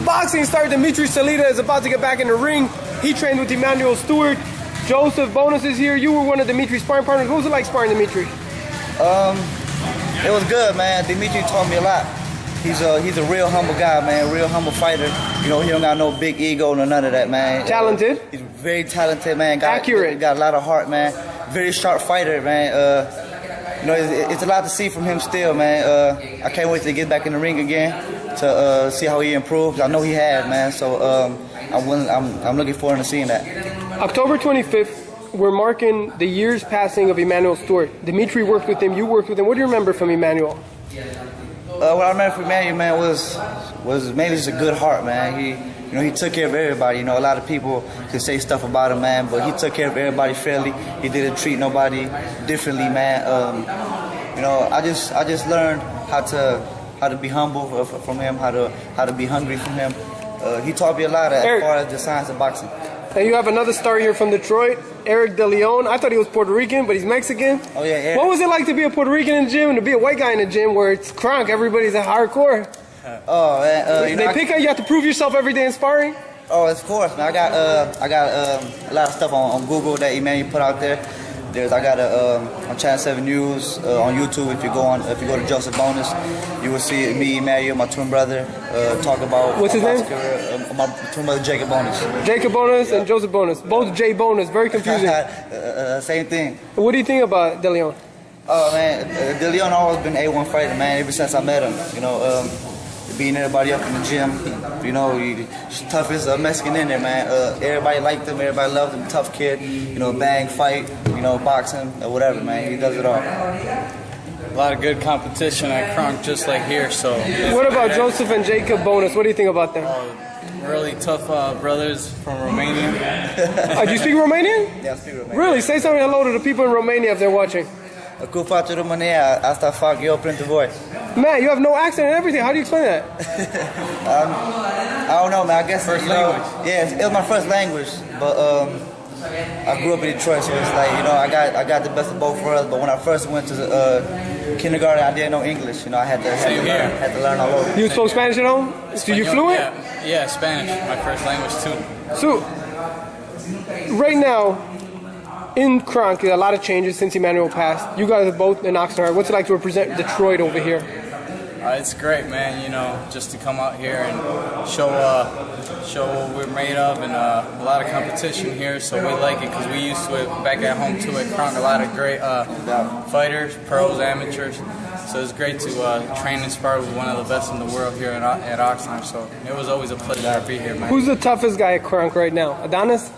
Boxing star Dimitri Salita is about to get back in the ring. He trained with Emmanuel Stewart. Joseph Bonus is here. You were one of Dimitri's sparring partners. What was it like sparring Dimitri? It was good, man. Dimitri taught me a lot. He's a real humble guy, man. Real humble fighter. You know, he don't got no big ego, no none of that, man. Talented. He's very talented, man. Accurate. Got a lot of heart, man. Very sharp fighter, man. You know, it's a lot to see from him still, man. I can't wait to get back in the ring again to see how he improves. I know he has, man. So I'm looking forward to seeing that. October 25th, we're marking the year's passing of Emmanuel Stewart. Dimitri worked with him. You worked with him. What do you remember from Emmanuel? What I remember from Emmanuel, man, was mainly just a good heart, man. He took care of everybody. You know, a lot of people can say stuff about him, man, but he took care of everybody fairly. He didn't treat nobody differently, man. You know, I just learned how to be humble from him, how to be hungry from him. He taught me a lot as far as the science of boxing. And you have another star here from Detroit, Eric De Leon. I thought he was Puerto Rican, but he's Mexican. Oh yeah, Eric. What was it like to be a Puerto Rican in the gym and to be a white guy in the gym where it's crunk, everybody's a hardcore? Oh man, they pick on you have to prove yourself every day in sparring? Oh, of course, man. I got a lot of stuff on Google that Emmanuel put out there. I got on Channel 7 News on YouTube. If you go to Joseph Bonus, you will see me, Emmanuel, my twin brother, talk about what's his name? My twin brother Jacob Bonus. Jacob Bonus and Joseph Bonus, both J Bonus. Very confusing. Same thing. What do you think about De Leon? Oh man, De Leon always been an A1 fighter, man. Ever since I met him, you know. Beating everybody up in the gym, you know, he's toughest Mexican in there, man. Everybody liked him, everybody loved him, tough kid, you know, bang, fight, you know, boxing, or whatever, man. He does it all. A lot of good competition at Kronk, just like here, so. What about Joseph and Jacob Bonus? What do you think about them? Really tough brothers from Romania. Do you speak Romanian? Yeah, I speak Romanian. Really? Say something hello to the people in Romania if they're watching. Cu faccio România, asta fac eu pentru voi. Man, you have no accent and everything. How do you explain that? I don't know, man. I guess first language. Yeah, it was my first language, but I grew up in Detroit, so it's like, you know, I got the best of both worlds. But when I first went to kindergarten, I didn't know English. You know, I had to learn all over. You spoke Spanish at home? So you fluent? Yeah, Spanish, my first language too. So, right now, in Kronk, a lot of changes since Emmanuel passed. You guys are both in Oxnard. What's it like to represent Detroit over here? It's great, man. You know, just to come out here and show what we're made of, and a lot of competition here. So we like it because we used to it back at home too at Kronk. A lot of great fighters, pros, amateurs. So it's great to train and spar with one of the best in the world here at Oxnard. So it was always a pleasure to be here, man. Who's the toughest guy at Kronk right now? Adonis?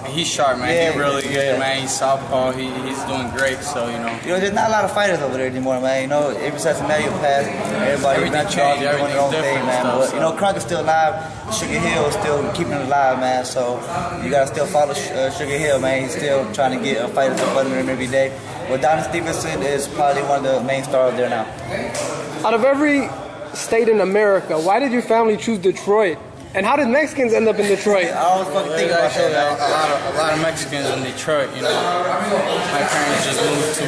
He's sharp, man. He's really good, man. He's southpaw. He's doing great. So you know. You know, there's not a lot of fighters over there anymore, man. You know, ever since Emmanuel passed, everything changed. Everything doing their own thing, man. But you know, Kronk is still alive. Sugar Hill is still keeping it alive, man. So you gotta still follow Sugar Hill, man. He's still trying to get fighters up under him every day. But Donnie Stevenson is probably one of the main stars there now. Out of every state in America, why did your family choose Detroit? And how did Mexicans end up in Detroit? I always fucking think about that, man. A lot of Mexicans in Detroit, you know. My parents just moved to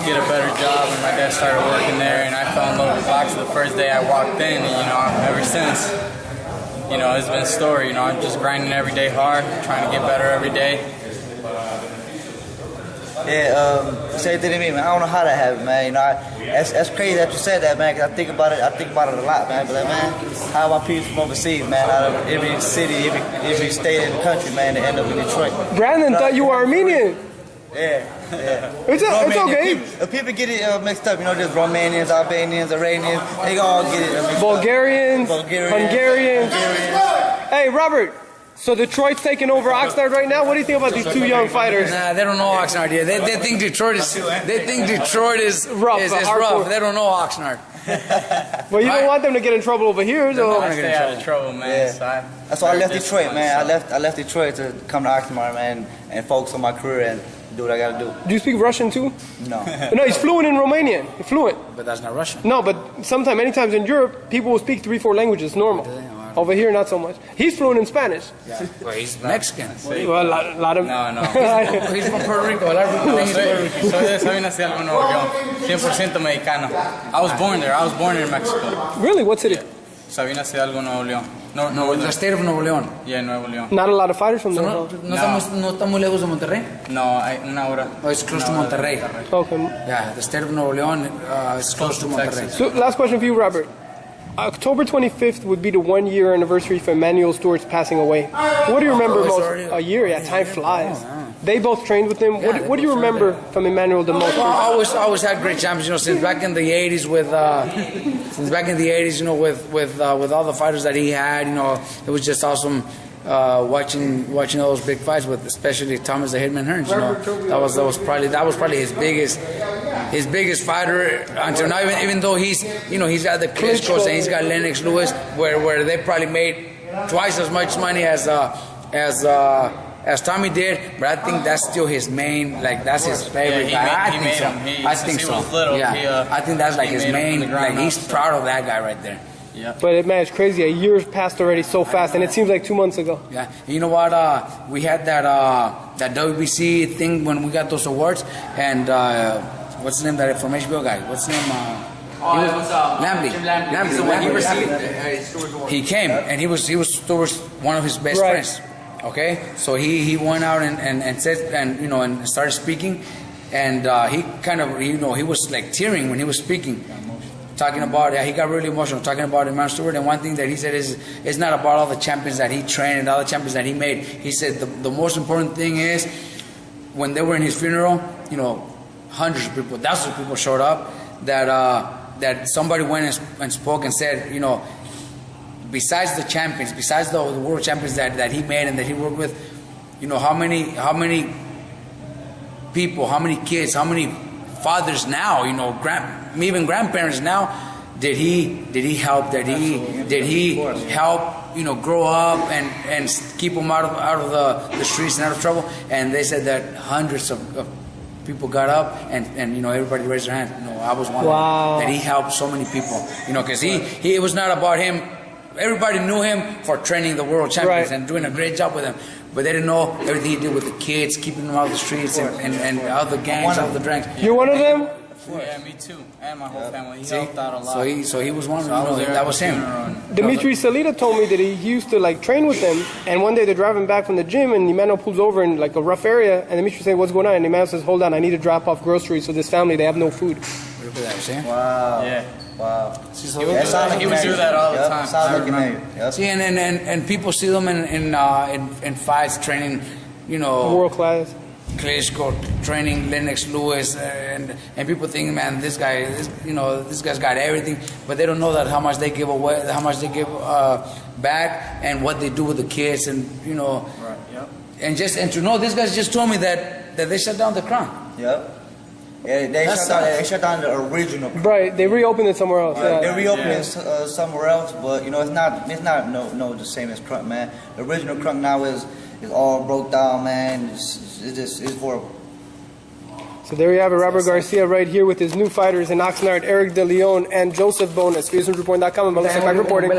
get a better job, and my dad started working there, and I fell in love with boxing the first day I walked in, and, you know, ever since, you know, it's been a story. You know, I'm just grinding every day hard, trying to get better every day. Yeah, same thing to me, man. I don't know how that happened, man. You know, that's crazy that you said that, man. Cause I think about it a lot, man. But like, man, how are my people from overseas, man? Out of every city, every state in the country, man, they end up in Detroit. Brandon thought you were Armenian. Yeah. It's okay. People get it mixed up, you know. There's Romanians, Albanians, Iranians. They all get it mixed Bulgarians, up. Hungarians. Hey, Robert. So Detroit's taking over Oxnard right now. What do you think about these two young fighters? Nah, they don't know Oxnard yet. They think Detroit is rough. They don't know Oxnard. Well, you don't want them to get in trouble over here, so. I stay out of trouble, man. Yeah. So that's why I left Detroit, man. I left Detroit to come to Oxnard, man, and focus on my career and do what I gotta do. Do you speak Russian too? No. No, he's fluent in Romanian. He's fluent. But that's not Russian. No, but many times in Europe, people will speak 3-4 languages. Normal. Over here, not so much. He's fluent in Spanish. Yeah. Well, he's Mexican. Well, a lot of... No. He's from Puerto Rico. Soy nacido en Nuevo León. 100% mexicano. I was born there. I was born in Mexico. Really? What city? Sabinas Hidalgo, Nuevo León. No, the state of Nuevo León. Yeah, Nuevo León. Not a lot of fighters from there. No, huh? no está muy lejos de Monterrey. No, hay una hora. Oh, it's close to Una hora de Monterrey. Okay. Yeah, the state of Nuevo León is close to Monterrey. Texas. So, last question for you, Robert. October 25th would be the 1-year anniversary for Emmanuel Stewart's passing away. What do you remember it's most? already- A year, yeah, time flies. Oh, yeah. They both trained with him. Yeah, What do you they both trained remember from Emmanuel the most? Well, I always had great champions, you know, since back in the 80s with with all the fighters that he had, you know, it was just awesome watching all those big fights with especially Thomas the Hitman Hearns, you know. That was probably his biggest fighter until now, even though he's got the Klitschko's and he's got Lennox Lewis where they probably made twice as much money as Tommy did, but I think that's still his main, like that's his favorite guy. I think so. I think that's like his main, like he's proud of that guy right there. Yeah. But man, it's crazy. A year's passed already so fast, and it seems like 2 months ago. Yeah, you know what? We had that WBC thing when we got those awards, and what's the name of that from HBO guy? What's his name? Lambley. He came, and he was Stewart's one of his best friends. Okay, so he went out and said and started speaking, and he kind of he was like tearing when he was speaking, talking about he got really emotional talking about Emmanuel Stewart. And one thing that he said is it's not about all the champions that he trained and all the champions that he made. He said the most important thing is when they were in his funeral, hundreds of people, thousands of people showed up. That somebody went and spoke and said, besides the champions, besides the world champions that he made and that he worked with, how many people, how many kids, how many fathers now, even grandparents now, did he help? Did he help? Grow up and keep them out of the streets and out of trouble? And they said that hundreds of people got up and everybody raised their hand. I was one of them, that he helped so many people. Because it was not about him. Everybody knew him for training the world champions and doing a great job with them, but they didn't know everything he did with the kids, keeping them out of the streets and out of the gangs, out of the drinks. You're one of them? Yeah, me too, and my whole family. He helped out a lot. So he was one of them. That was him. Dimitri Salita told me that he used to train with them, and one day they're driving back from the gym, and Emmanuel pulls over in a rough area, and Dimitri says, "What's going on?" And Emmanuel says, "Hold on, I need to drop off groceries for this family. They have no food." Look at that, see? Wow. Yeah. Wow. He would do that all the time. I remember. See, and people see them in fights training, World class. Klitschko training Lennox Lewis, and people think, man, this guy's got everything, but they don't know that how much they give away, how much they give back, and what they do with the kids, and Right. Yep. and to know, this guy just told me that they shut down the Crown. Yep. Yeah, they shut down the original. Right, they reopened it somewhere else. They reopened it somewhere else, but it's not the same as Crunk, man. The original Crunk now is all broke down, man. It's horrible. So there you have it, Robert Garcia right here with his new fighters in Oxnard, Eric De Leon and Joseph Bonas. FusionReport.com and Melissa Clark reporting.